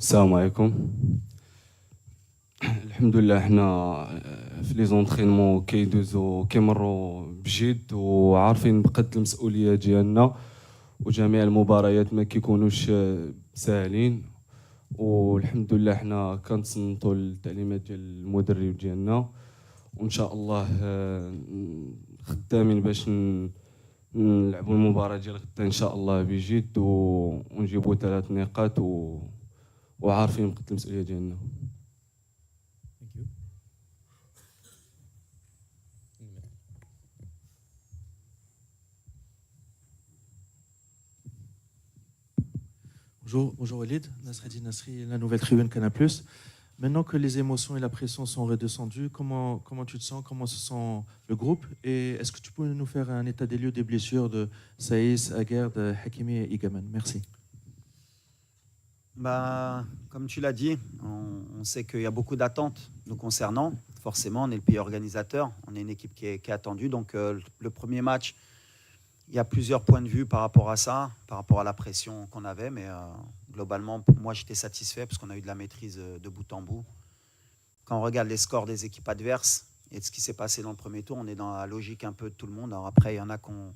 السلام عليكم. الحمد لله حنا في لي زونطرينمون كيمروا بجد وعارفين بقدر المسؤوليه ديالنا، وجميع المباريات ما كيكونوش ساهلين، والحمد لله حنا كنتصنتوا التعليمات ديال المدرب ديالنا، وان شاء الله خدامين باش نلعبوا المباراه ديال غدا ان شاء الله بجد ونجيبوا 3 نقاط وعارفين بقدر المسؤوليه ديالنا. Bonjour Walid, Nasreddin Nasri, la nouvelle tribune Canal+. Maintenant que les émotions et la pression sont redescendues, comment tu te sens, comment se sent le groupe? Et est-ce que tu peux nous faire un état des lieux des blessures de Saïs, Aguerd, Hakimi et Igaman? Merci. Comme tu l'as dit, on sait qu'il y a beaucoup d'attentes nous concernant. Forcément, on est le pays organisateur, on est une équipe qui est attendue. Donc le premier match, il y a plusieurs points de vue par rapport à ça, par rapport à la pression qu'on avait. Mais globalement, moi, j'étais satisfait parce qu'on a eu de la maîtrise de bout en bout. Quand on regarde les scores des équipes adverses et de ce qui s'est passé dans le premier tour, on est dans la logique un peu de tout le monde. Alors après, il y en a qui ont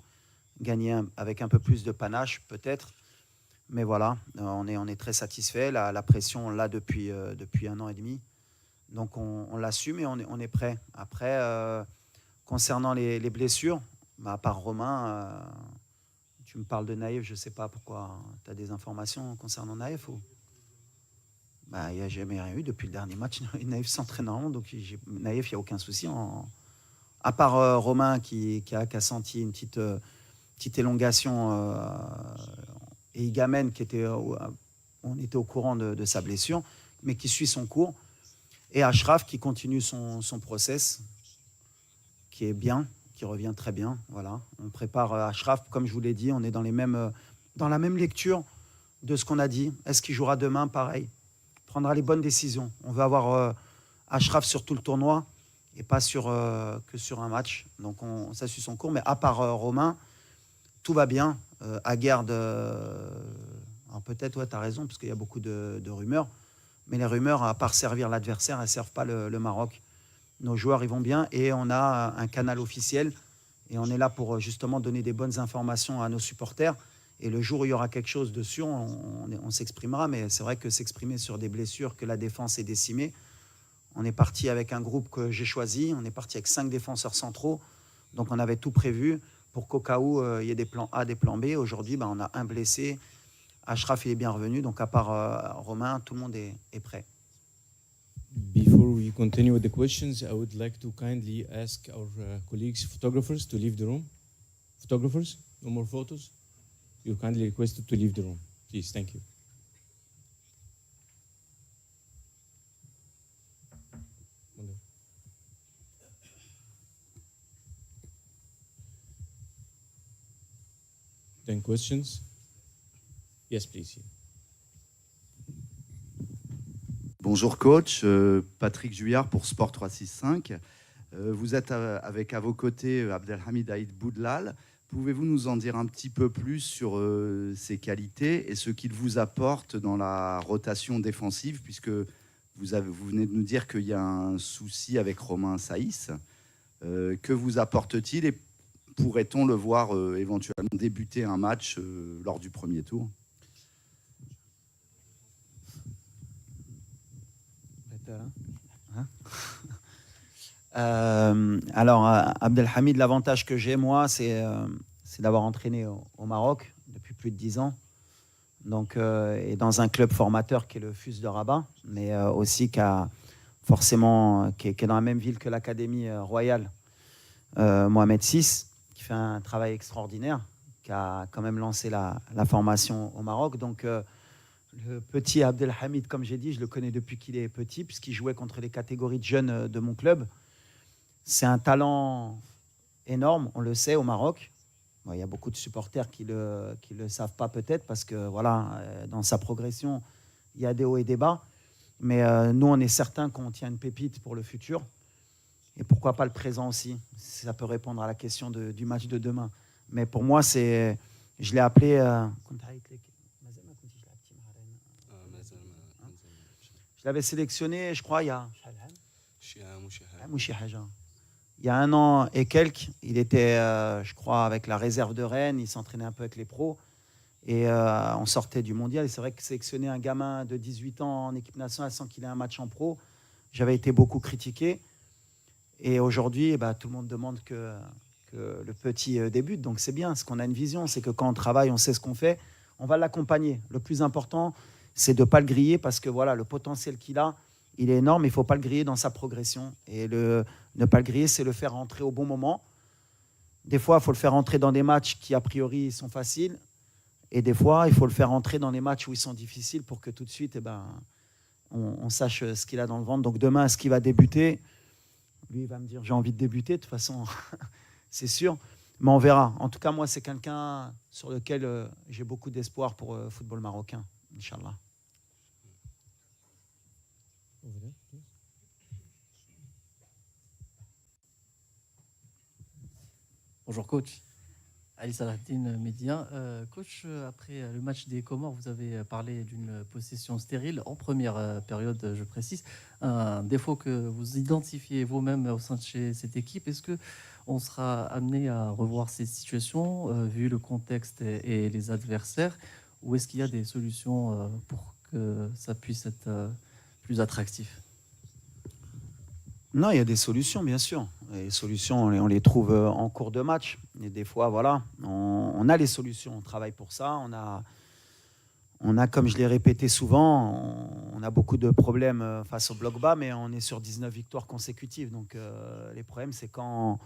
gagné avec un peu plus de panache, peut-être. Mais voilà, on est très satisfait. La pression, on l'a depuis 1 an et demi. Donc on l'assume et on est prêt. Après, concernant les blessures, à part Romain, tu me parles de Naïf, je ne sais pas pourquoi. Tu as des informations concernant Naïf ou... Il n'y a jamais rien eu depuis le dernier match. Naïf s'entraîne normalement, donc Naïf, il n'y a aucun souci. À part Romain qui a senti une petite élongation et Igamen on était au courant de sa blessure, mais qui suit son cours. Et Achraf qui continue son process, qui est bien, qui revient très bien. Voilà. On prépare Achraf, comme je vous l'ai dit, on est dans la même lecture de ce qu'on a dit. Est-ce qu'il jouera demain? Pareil. Prendra les bonnes décisions. On veut avoir Achraf sur tout le tournoi et pas que sur un match. Donc ça suit son cours. Mais à part Romain, tout va bien. Aguerd, alors peut-être, ouais, tu as raison, parce qu'il y a beaucoup de rumeurs. Mais les rumeurs, à part servir l'adversaire, elles ne servent pas le Maroc. Nos joueurs, ils vont bien et on a un canal officiel. Et on est là pour justement donner des bonnes informations à nos supporters. Et le jour où il y aura quelque chose dessus, on s'exprimera. Mais c'est vrai que s'exprimer sur des blessures, que la défense est décimée. On est parti avec un groupe que j'ai choisi. On est parti avec 5 défenseurs centraux. Donc on avait tout prévu pour qu'au cas où il y ait des plans A, des plans B. Aujourd'hui, on a un blessé. Achraf, il est bien revenu. Donc à part Romain, tout le monde est prêt. Before we continue with the questions, I would like to kindly ask our colleagues, photographers, to leave the room. Photographers, no more photos. You're kindly requested to leave the room. Please, thank you. Then questions? Yes, please. Bonjour coach, Patrick Juillard pour Sport 365. Vous êtes avec à vos côtés Abdelhamid Aïd Boudlal. Pouvez-vous nous en dire un petit peu plus sur ses qualités et ce qu'il vous apporte dans la rotation défensive, puisque vous venez de nous dire qu'il y a un souci avec Romain Saïs. Que vous apporte-t-il et pourrait-on le voir éventuellement débuter un match lors du premier tour? Alors, Abdelhamid, l'avantage que j'ai, moi, c'est d'avoir entraîné au Maroc depuis plus de 10 ans. Donc, et dans un club formateur qui est le FUS de Rabat, mais aussi qui est dans la même ville que l'Académie royale Mohamed VI, qui fait un travail extraordinaire, qui a quand même lancé la formation au Maroc. Donc, le petit Abdelhamid, comme j'ai dit, je le connais depuis qu'il est petit, puisqu'il jouait contre les catégories de jeunes de mon club. C'est un talent énorme, on le sait, au Maroc. Bon, il y a beaucoup de supporters qui le savent pas peut-être, parce que voilà, dans sa progression, il y a des hauts et des bas. Mais nous, on est certain qu'on tient une pépite pour le futur. Et pourquoi pas le présent aussi, si ça peut répondre à la question du match de demain. Mais pour moi, je l'ai appelé... Je l'avais sélectionné, je crois, il y a شي 1 an et quelques. Il était, je crois, avec la réserve de Rennes. Il s'entraînait un peu avec les pros. Et on sortait du mondial. Et c'est vrai que sélectionner un gamin de 18 ans en équipe nationale sans qu'il ait un match en pro, j'avais été beaucoup critiqué. Et aujourd'hui, tout le monde demande que le petit débute. Donc c'est bien, parce qu'on a une vision. C'est que quand on travaille, on sait ce qu'on fait. On va l'accompagner. Le plus important, c'est de ne pas le griller parce que voilà, le potentiel qu'il a, il est énorme. Il ne faut pas le griller dans sa progression. Et ne pas le griller, c'est le faire rentrer au bon moment. Des fois, il faut le faire rentrer dans des matchs qui, a priori, sont faciles. Et des fois, il faut le faire rentrer dans des matchs où ils sont difficiles pour que tout de suite, on sache ce qu'il a dans le ventre. Donc demain, est-ce qu'il va débuter ? Lui, il va me dire, j'ai envie de débuter. De toute façon, c'est sûr. Mais on verra. En tout cas, moi, c'est quelqu'un sur lequel j'ai beaucoup d'espoir pour le football marocain, Inch'Allah. Over there, please. Bonjour coach, Ali Salahdine Média. Coach, après le match des Comores, vous avez parlé d'une possession stérile en première période, je précise. Un défaut que vous identifiez vous-même au sein de cette équipe. Est-ce qu'on sera amené à revoir ces situations vu le contexte et les adversaires, ou est-ce qu'il y a des solutions pour que ça puisse être plus attractif ? Non, il y a des solutions, bien sûr. Et les solutions, on les trouve en cours de match. Et des fois, voilà, on a les solutions. On travaille pour ça. On a, comme je l'ai répété souvent, on a beaucoup de problèmes face au bloc bas, mais on est sur 19 victoires consécutives. Donc, les problèmes, c'est quand,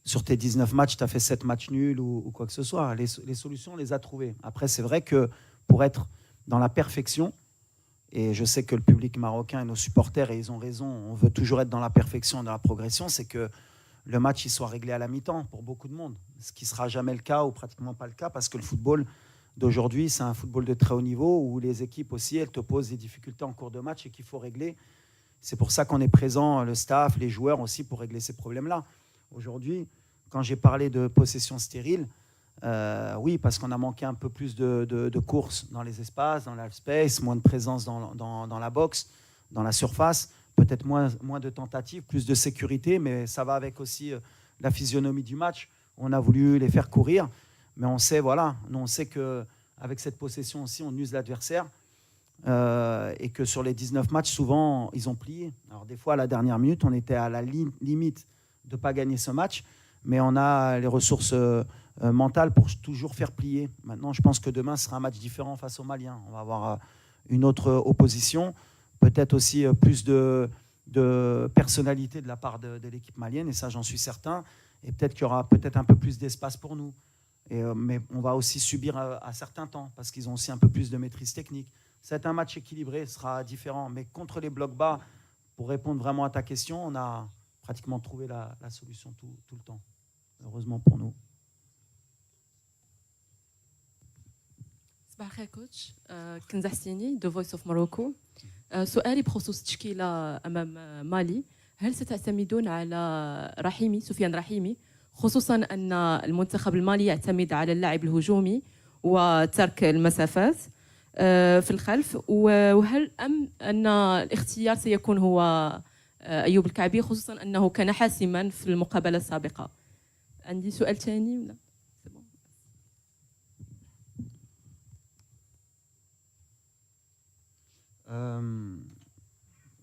sur tes 19 matchs, tu as fait 7 matchs nuls ou quoi que ce soit. Les solutions, on les a trouvées. Après, c'est vrai que pour être dans la perfection, et je sais que le public marocain et nos supporters, et ils ont raison, on veut toujours être dans la perfection et dans la progression, c'est que le match il soit réglé à la mi-temps pour beaucoup de monde. Ce qui ne sera jamais le cas ou pratiquement pas le cas, parce que le football d'aujourd'hui, c'est un football de très haut niveau où les équipes aussi, elles te posent des difficultés en cours de match et qu'il faut régler. C'est pour ça qu'on est présent, le staff, les joueurs aussi, pour régler ces problèmes-là. Aujourd'hui, quand j'ai parlé de possession stérile, oui, parce qu'on a manqué un peu plus de courses dans les espaces, dans l'half-space, moins de présence dans la boxe, dans la surface, peut-être moins de tentatives, plus de sécurité, mais ça va avec aussi la physionomie du match. On a voulu les faire courir, mais on sait, voilà, nous on sait qu'avec cette possession aussi, on use l'adversaire et que sur les 19 matchs, souvent, ils ont plié. Alors des fois, à la dernière minute, on était à la limite de ne pas gagner ce match, mais on a les ressources mentales pour toujours faire plier. Maintenant, je pense que demain ce sera un match différent face aux Maliens. On va avoir une autre opposition, peut-être aussi plus de personnalité de la part de l'équipe malienne, et ça j'en suis certain, et peut-être qu'il y aura peut-être un peu plus d'espace pour nous. Mais on va aussi subir à certains temps, parce qu'ils ont aussi un peu plus de maîtrise technique. C'est un match équilibré, ce sera différent, mais contre les blocs bas, pour répondre vraiment à ta question, on a pratiquement trouvé la solution tout le temps, heureusement pour nous. صباح الخير كوتش. كنزة حسيني دو فويس اوف موروكو. سؤالي بخصوص التشكيله امام مالي، هل ستعتمدون على سفيان رحيمي، خصوصا ان المنتخب المالي يعتمد على اللاعب الهجومي وترك المسافات في الخلف، وهل ان الاختيار سيكون هو ايوب الكعبي، خصوصا انه كان حاسما في المقابله السابقه؟ عندي سؤال ثاني ولا؟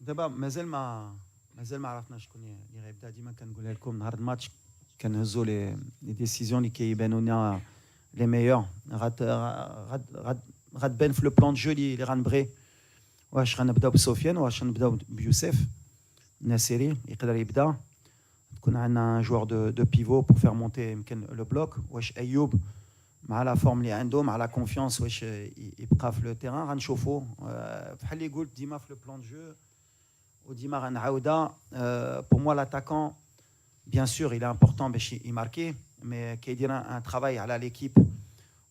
دابا مازال ما عرفناش شكون اللي غيبدا. ديما كنقولها لكم، نهار الماتش كنهزوا لي ديسيزيون اللي كيبانوا لنا لي ميور. غتبان في لو بلان دو جو اللي غنبغي. واش غنبداو بسفيان، واش غنبداو بيوسف الناصري يقدر يبدا، تكون عندنا ان جوار دو بيفو بور فير مونتي يمكن لو بلوك. واش ايوب مع لا فورم اللي عنده، مع لا كونفيونس، واش يبقى في لو تيران، غنشوفوا. بحال اللي قلت ديما في لو بلان دو جو وديما غنعاودها. بور موا لاتاكون بيان سور il est important باش يماركي، مي كيدير ان ترافاي على ليكيب.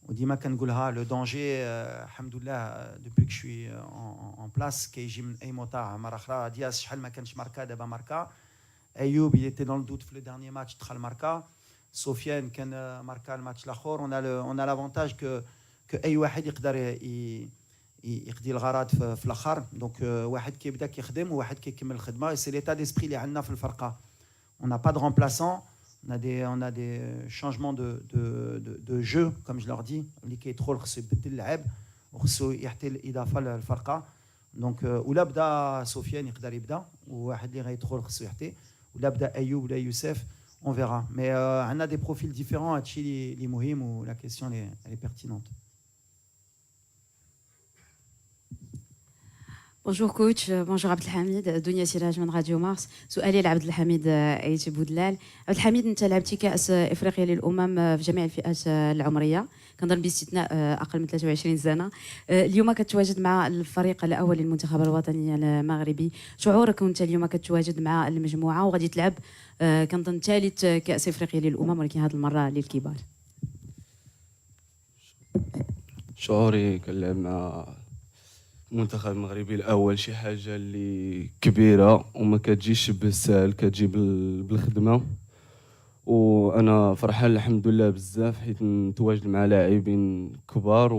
وديما كنقولها، لو دونجي الحمد لله دوبوي كو شوي اون بلاس كيجي من اي موطا. مره اخرى دياس شحال ما كانش ماركا، دابا ماركا. ايوب il était dans le doute في لو dernier match، دخل ماركا. سفيان كان ماركا الماتش الاخر. on a l'avantage que اي واحد يقدر يقضي الغرض في الاخر. دونك واحد كيبدا كيخدم وواحد كيكمل الخدمه. سي ليتا ديسبري اللي عندنا في الفرقه. On n'a pas de remplaçants, on a des changements de jeu, comme je leur dis. اللي كيدخل خصو يبدل اللعب وخصو يعطي الاضافه للفرقه. دونك ولا بدا سفيان يقدر يبدا وواحد اللي غيدخل خصو يعطي، ولا بدا ايوب ولا يوسف on verra. Mais on a des profils différents. هادشي اللي مهم ولا كيسيون elle est pertinente. Bonjour coach, bonjour Abdelhamid, دنيا سراج من راديو مارس. سؤالي لعبد الحميد ايتي بودلال. عبد الحميد انت لعبتي كاس افريقيا للامم في جميع الفئات العمريه، كنظن باستثناء اقل من 23 سنه. اليوم كتواجد مع الفريق الاول للمنتخب الوطني المغربي، شعورك وانت اليوم كتواجد مع المجموعه وغادي تلعب كنظن ثالث كاس افريقيا للامم ولكن هذه المره للكبار؟ شعوري كنلعب مع المنتخب المغربي الاول شي حاجه اللي كبيره وما كتجيش بالسهل، كتجي بالخدمه. وانا فرحان الحمد لله بزاف حيت نتواجد مع لاعبين كبار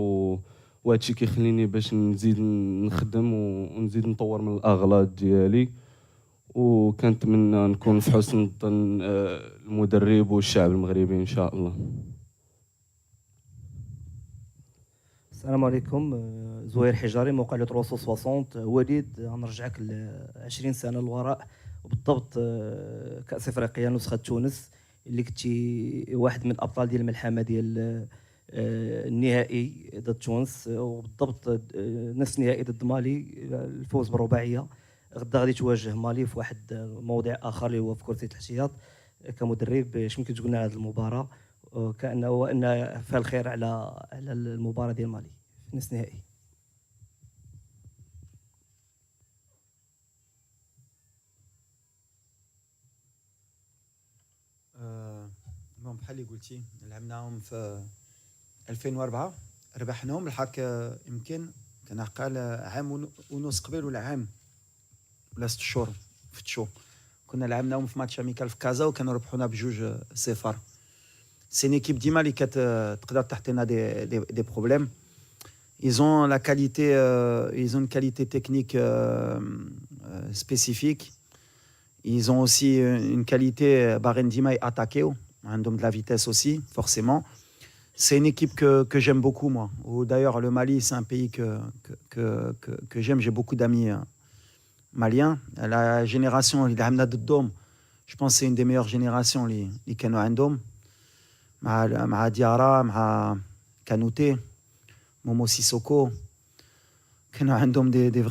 وهادشي كيخليني باش نزيد نخدم ونزيد نطور من الاغلاط ديالي، وكنتمنى نكون في حسن الظن المدرب والشعب المغربي ان شاء الله. السلام عليكم، زهير حجاري موقع لو 360. وليد غنرجعك ل 20 سنه للوراء، وبالضبط كاس افريقيا نسخه تونس اللي كنتي واحد من الابطال ديال الملحمه ديال النهائي ضد تونس، وبالضبط نفس النهائي ضد مالي الفوز بالرباعيه. غدا غادي تواجه مالي في واحد موضع اخر اللي هو في كرة الاحتياط. كمدرب اش ممكن تقول لنا على هذه المباراه كانه فيها الخير على المباراه ديال مالي في نصف النهائي؟ بحال اللي قلتي لعبناهم في 2004 ربحناهم الحق. يمكن كان عقال عام ونص قبل ولا عام ولا 6 شهور في تشو كنا لعبناهم في ماتش اميكال في كازا وكانوا ربحونا ب2-0. سي une équipe ديما اللي كتقدر تحطينا دي بروبليم. Ils ont la qualité, ils ont une qualité technique spécifique. Ils ont aussi une qualité Barendima et attaquer, عندهم de la vitesse aussi forcément. C'est une équipe que j'aime beaucoup moi. D'ailleurs le Mali c'est un pays que j'aime. J'ai beaucoup d'amis maliens. La génération اللي عندنا ضدهم je pense c'est une des meilleures générations اللي كانوا عندهم مع ديارا مع كانوتي Momo Sissoko, qui ont des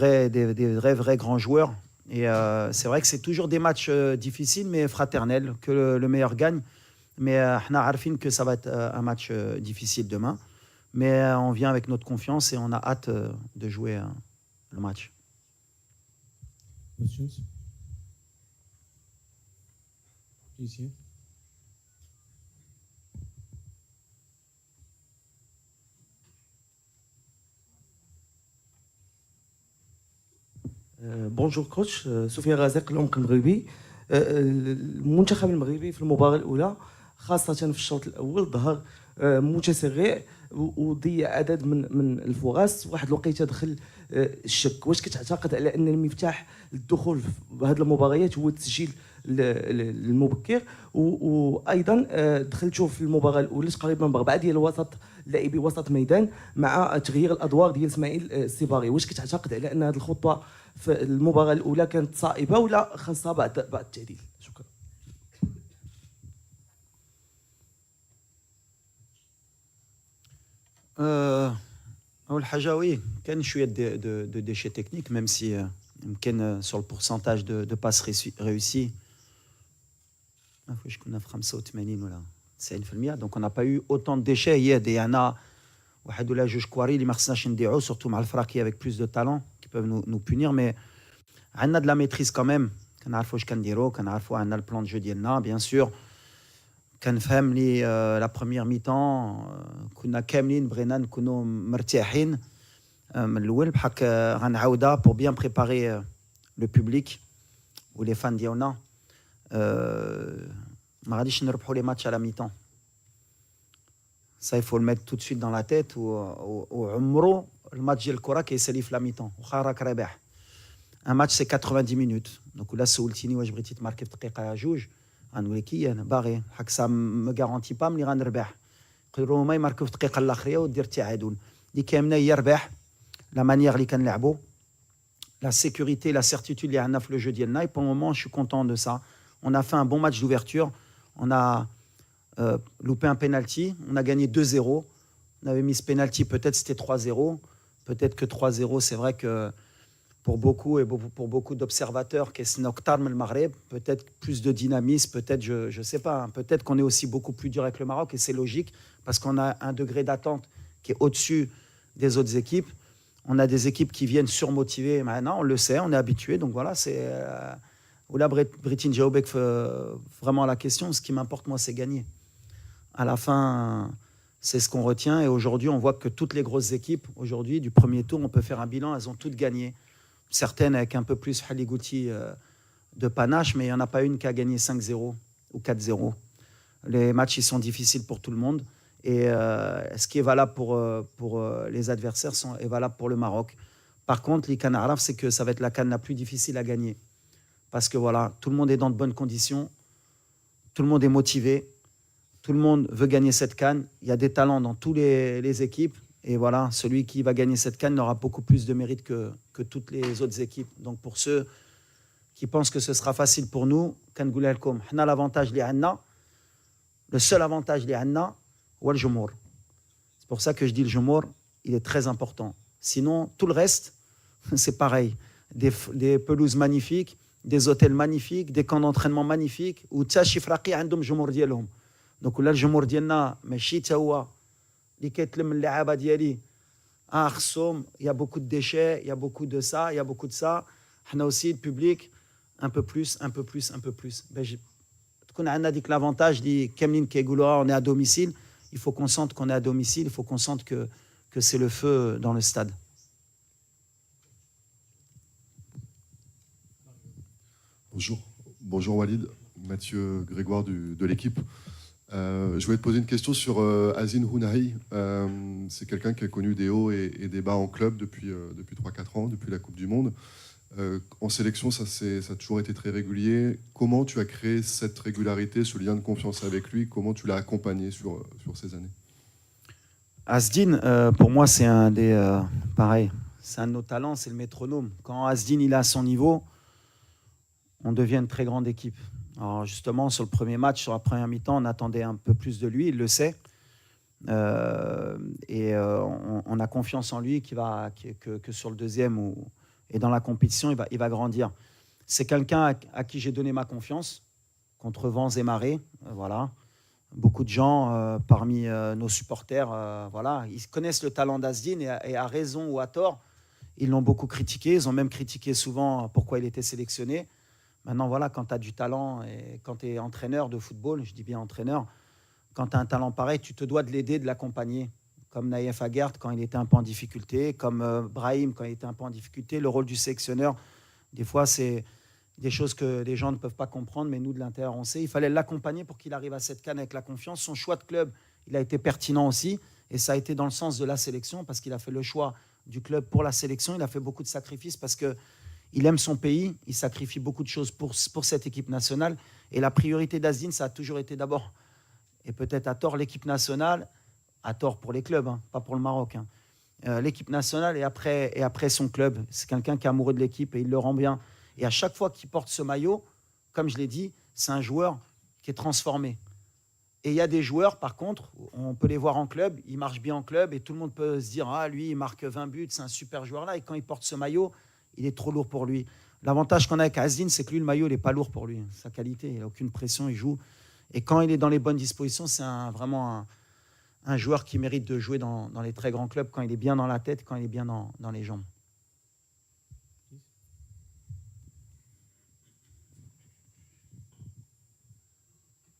vrais grands joueurs. Et c'est vrai que c'est toujours des matchs difficiles mais fraternels, que le meilleur gagne. Mais on a عارفين que ça va être un match difficile demain. Mais on vient avec notre confiance et on a hâte de jouer le match. Questions? Please, here. بونجور كوتش، سفيان غازق العمق المغربي. المنتخب المغربي في المباراة الأولى خاصة في الشوط الأول ظهر متسرع وضيع عدد من الفرص. واحد الوقيته دخل الشك. واش كتعتقد على أن المفتاح للدخول في هذه المباريات هو التسجيل المبكر؟ وايضا دخلتوا في المباراه الاولى تقريبا ب4 ديال الوسط لاعبي وسط ميدان مع تغيير الادوار ديال اسماعيل السيباري. واش كتعتقد على ان هذه الخطوه في المباراه الاولى كانت صائبه ولا خاصها بعض التعديل؟ شكرا. اول حاجه وي كان شويه دو ديشي تكنيك ميم سي يمكن سور البورسنتاج دو باس ريوسي فاش كنا في 85 ولا 90%. دونك on n'a pas eu autant de déchets. هي عندنا واحد ولا جوج كواري اللي ما خصناش نديعو سورتو مع الفراكي avec plus de talent qui peuvent nous punir. mais عندنا de la maîtrise quand même. كنعرفوا واش كنديروا، كنعرفوا عندنا البلان دو جو ديالنا بيان سور. كنفهم لي لا بروميير ميطون كنا كاملين بغينا نكونوا مرتاحين من الاول بحال غنعاودها بور بيان بريباري لو بوبليك ولي فان ديالنا. ما غاديش نربحوا لي ماتش على ميطون. Ça, il faut le mettre tout de suite dans la tête. Au Umro, le match de Kora qui est salif la mi-temps. Un match, c'est 90 minutes. Donc là, c'est Ultini, ouais, je britit marqué à Jouj. Anoueki, barré. Ça ne me garantit pas, mais il va Romain marque دقيقة الأخيرة ودير تعادل. اللي كامنا يربح la manière اللي كنلعبوا, la sécurité, la certitude اللي عندنا في le jeu ديالنا. Et pour le moment, je suis content de ça. On a fait un bon match d'ouverture. On a loupé un penalty. On a gagné 2-0. On avait mis ce penalty, peut-être c'était 3-0. Peut-être que 3-0, c'est vrai que pour beaucoup et pour beaucoup d'observateurs, peut-être plus de dynamisme, peut-être, je ne sais pas, hein, peut-être qu'on est aussi beaucoup plus dur avec le Maroc et c'est logique parce qu'on a un degré d'attente qui est au-dessus des autres équipes. On a des équipes qui viennent surmotivées maintenant, on le sait, on est habitué, donc voilà, c'est... Là, Britin Jaobek vraiment la question, ce qui m'importe moi, c'est gagner. À la fin, c'est ce qu'on retient et aujourd'hui, on voit que toutes les grosses équipes, aujourd'hui, du premier tour, on peut faire un bilan, elles ont toutes gagné. Certaines avec un peu plus Haligouti de panache, mais il n'y en a pas une qui a gagné 5-0 ou 4-0. Les matchs, ils sont difficiles pour tout le monde. Et ce qui est valable pour les adversaires est valable pour le Maroc. Par contre, l'Ikan Araf, c'est que ça va être la CAN la plus difficile à gagner. Parce que voilà, tout le monde est dans de bonnes conditions, tout le monde est motivé, tout le monde veut gagner cette CAN. Il y a des talents dans toutes les équipes. Et voilà, celui qui va gagner cette CAN aura beaucoup plus de mérite que toutes les autres équipes. Donc pour ceux qui pensent que ce sera facile pour nous, on a l'avantage, le seul avantage, c'est le Jumour. C'est pour ça que je dis le Jumour, il est très important. Sinon, tout le reste, c'est pareil. Des pelouses magnifiques, des hôtels magnifiques, des camps d'entraînement magnifiques, où Tchachifraqi عندهم جمهور ديالهم. Donc là, le Jumour ديالنا ماشي تا هو اللي كيتلم اللعابه ديالي خصهم, il y a beaucoup de déchets, il y a beaucoup de ça, il y a beaucoup de ça. حنا aussi le public un peu plus. تكون عندنا ديك l'avantage اللي كاملين كيقولوها, on est à domicile, il faut qu'on sente qu'on est à domicile, il faut qu'on sente que c'est le feu dans le stade. Bonjour Walid, Mathieu Grégoire de l'équipe. Je voulais te poser une question sur Azin Hounahi. C'est quelqu'un qui a connu des hauts et des bas en club depuis 3-4 ans, depuis la Coupe du Monde. En sélection, ça a toujours été très régulier. Comment tu as créé cette régularité, ce lien de confiance avec lui? Comment tu l'as accompagné sur ces années? Asdin, pour moi, c'est un des... pareil, c'est un de nos talents, c'est le métronome. Quand Asdin il est à son niveau, on devient une très grande équipe. Alors justement, sur le premier match, sur la première mi-temps, on attendait un peu plus de lui, il le sait. Et on a confiance en lui que sur le deuxième et dans la compétition, il va grandir. C'est quelqu'un à qui j'ai donné ma confiance, contre vents et marées. Voilà. Beaucoup de gens parmi nos supporters, voilà, ils connaissent le talent d'Asdin et à raison ou à tort, ils l'ont beaucoup critiqué. Ils ont même critiqué souvent pourquoi il était sélectionné. Maintenant, voilà, quand tu as du talent et quand tu es entraîneur de football, je dis bien entraîneur, quand tu as un talent pareil, tu te dois de l'aider, de l'accompagner. Comme Naïef Aguerd quand il était un peu en difficulté, comme Brahim quand il était un peu en difficulté. Le rôle du sélectionneur, des fois, c'est des choses que les gens ne peuvent pas comprendre, mais nous, de l'intérieur, on sait. Il fallait l'accompagner pour qu'il arrive à cette CAN avec la confiance. Son choix de club, il a été pertinent aussi, et ça a été dans le sens de la sélection, parce qu'il a fait le choix du club pour la sélection. Il a fait beaucoup de sacrifices parce que il aime son pays, il sacrifie beaucoup de choses pour cette équipe nationale. Et la priorité d'Asdin, ça a toujours été d'abord, et peut-être à tort, l'équipe nationale, à tort pour les clubs, hein, pas pour le Maroc. Hein. L'équipe nationale et après son club. C'est quelqu'un qui est amoureux de l'équipe et il le rend bien. Et à chaque fois qu'il porte ce maillot, comme je l'ai dit, c'est un joueur qui est transformé. Et il y a des joueurs, par contre, on peut les voir en club, ils marchent bien en club et tout le monde peut se dire « Ah, lui, il marque 20 buts, c'est un super joueur-là. » Et quand il porte ce maillot, il est trop lourd pour lui. L'avantage qu'on a avec Asdin, c'est que lui, le maillot, il n'est pas lourd pour lui. Sa qualité, il n'a aucune pression, il joue. Et quand il est dans les bonnes dispositions, c'est vraiment un joueur qui mérite de jouer dans les très grands clubs, quand il est bien dans la tête, quand il est bien dans les jambes.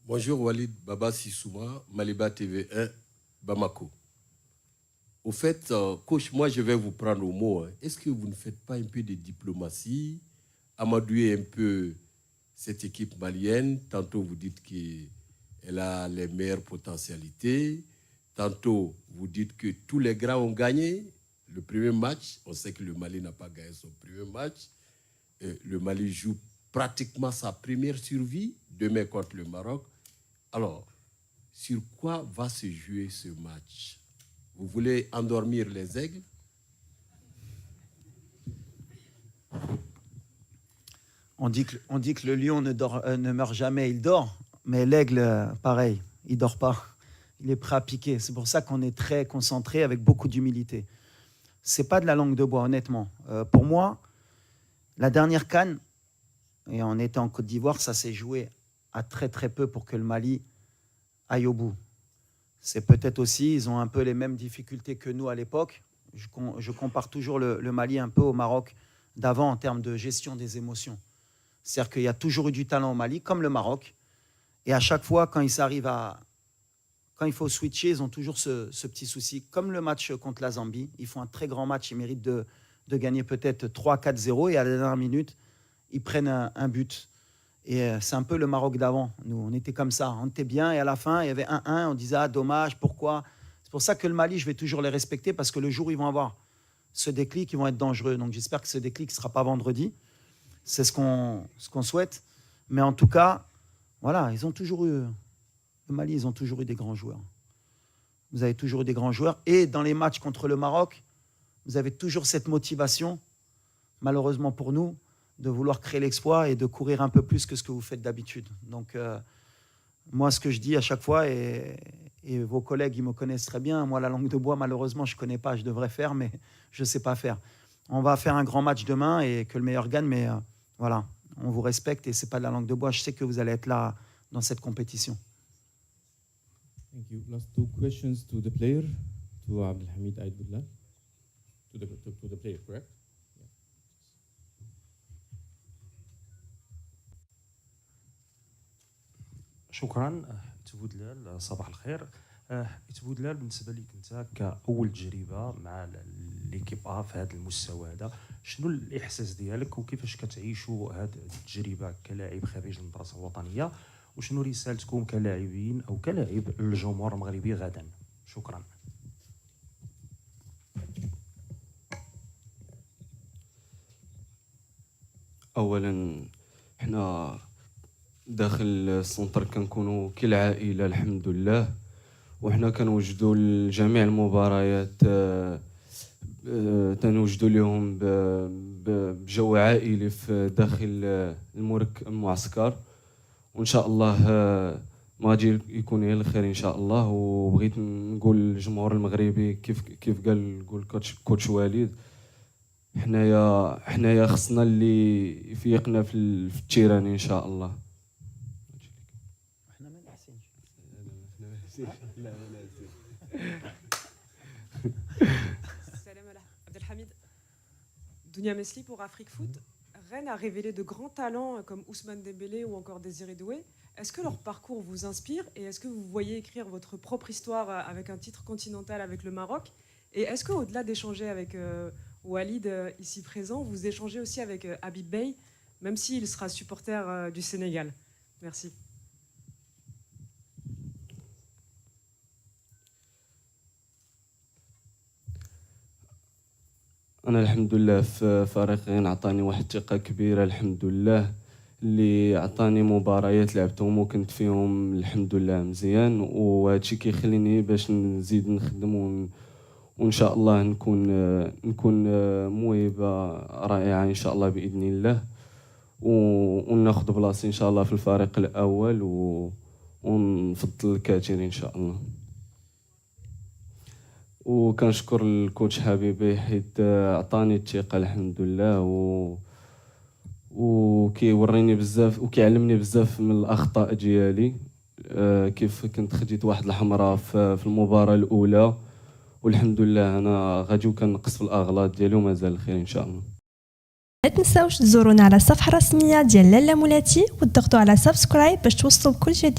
Bonjour Walid Baba Sissouma, Maliba TV1, Bamako. Au fait, coach, moi je vais vous prendre au mot. Est-ce que vous ne faites pas un peu de diplomatie, amadouer un peu cette équipe malienne? Tantôt vous dites qu'elle a les meilleures potentialités, Tantôt, vous dites que tous les grands ont gagné le premier match. On sait que le Mali n'a pas gagné son premier match. Le Mali joue pratiquement sa première survie demain contre le Maroc. Alors, sur quoi va se jouer ce match? Vous voulez endormir les aigles? On dit que le lion ne meurt jamais, il dort. Mais l'aigle, pareil, il ne dort pas. Il est prêt à piquer. C'est pour ça qu'on est très concentré avec beaucoup d'humilité. Ce n'est pas de la langue de bois, honnêtement. Pour moi, la dernière CAN, et on était en Côte d'Ivoire, ça s'est joué à très très peu pour que le Mali aille au bout. C'est peut-être aussi, ils ont un peu les mêmes difficultés que nous à l'époque. Je compare toujours le Mali un peu au Maroc d'avant en termes de gestion des émotions. C'est-à-dire qu'il y a toujours eu du talent au Mali, comme le Maroc. Et à chaque fois, quand il faut switcher, ils ont toujours ce petit souci. Comme le match contre la Zambie, ils font un très grand match, ils méritent de gagner peut-être 3-4-0 et à la dernière minute, ils prennent un but. Et c'est un peu le Maroc d'avant. Nous, on était comme ça, on était bien et à la fin, il y avait 1-1, on disait « Ah, dommage, pourquoi ?» C'est pour ça que le Mali, je vais toujours les respecter parce que le jour où ils vont avoir ce déclic, ils vont être dangereux. Donc j'espère que ce déclic ne sera pas vendredi. C'est ce qu'on souhaite. Mais en tout cas, voilà, ils ont toujours eu... Le Mali, ils ont toujours eu des grands joueurs. Vous avez toujours eu des grands joueurs. Et dans les matchs contre le Maroc, vous avez toujours cette motivation, malheureusement pour nous, de vouloir créer l'exploit et de courir un peu plus que ce que vous faites d'habitude. Donc, moi, ce que je dis à chaque fois, et vos collègues, ils me connaissent très bien, moi, la langue de bois, malheureusement, je ne connais pas, je devrais faire, mais je ne sais pas faire. On va faire un grand match demain et que le meilleur gagne, mais voilà, on vous respecte et ce n'est pas de la langue de bois. Je sais que vous allez être là dans cette compétition. Thank you. Last two questions to the player, to Abdelhamid Aïd Boudlal. To the player, correct? شكرا تبودلال صباح الخير. تبودلال بالنسبه لك انت كاول تجربه مع ليكيب ا في هذا المستوى هذا، شنو الاحساس ديالك وكيفاش كتعيشوا هذه التجربه كلاعب خريج المدرسه الوطنيه، وشنو رسالتكم كلاعبين او كلاعب للجمهور المغربي غدا؟ شكرا. اولا حنا داخل السونتر كنكونوا كالعائله الحمد لله، وحنا كنوجدوا لجميع المباريات تنوجدوا لهم بجو عائلي في داخل المعسكر، وان شاء الله ما غادي يكون غير الخير ان شاء الله. وبغيت نقول للجمهور المغربي كيف قال كوتش وليد، حنايا خصنا اللي يفيقنا في التيران ان شاء الله. Salam Abdelhamid. Dounia Mesli pour Afrique Foot. Rennes a révélé de grands talents comme Ousmane Dembélé ou encore Désiré Doué. Est-ce que leur parcours vous inspire et est-ce que vous voyez écrire votre propre histoire avec un titre continental avec le Maroc? Et est-ce qu'au-delà d'échanger avec Walid ici présent, vous échangez aussi avec Habib Beye, même s'il sera supporter du Sénégal? Merci. أنا الحمد لله في فريقين عطاني واحد الثقة كبيرة الحمد لله، اللي عطاني مباريات لعبتهم وكنت فيهم الحمد لله مزيان، وهادشي كيخليني باش نزيد نخدم وإن شاء الله نكون موهبة رائعة إن شاء الله بإذن الله، وناخذ بلاصتي إن شاء الله في الفريق الأول ونفضل الكثير إن شاء الله. وكنشكر الكوتش حبيبي حيت عطاني الثقه الحمد لله وكيوريني بزاف وكيعلمني بزاف من الاخطاء ديالي، كيف كنت خديت واحد الحمراء في المباراه الاولى، والحمد لله انا غادي وكنقص في الاغلاط ديالي ومازال الخير ان شاء الله. لا تنساوش تزورونا على الصفحه الرسميه ديال لالا مولاتي وتضغطوا على سبسكرايب باش توصلوا بكل جديد.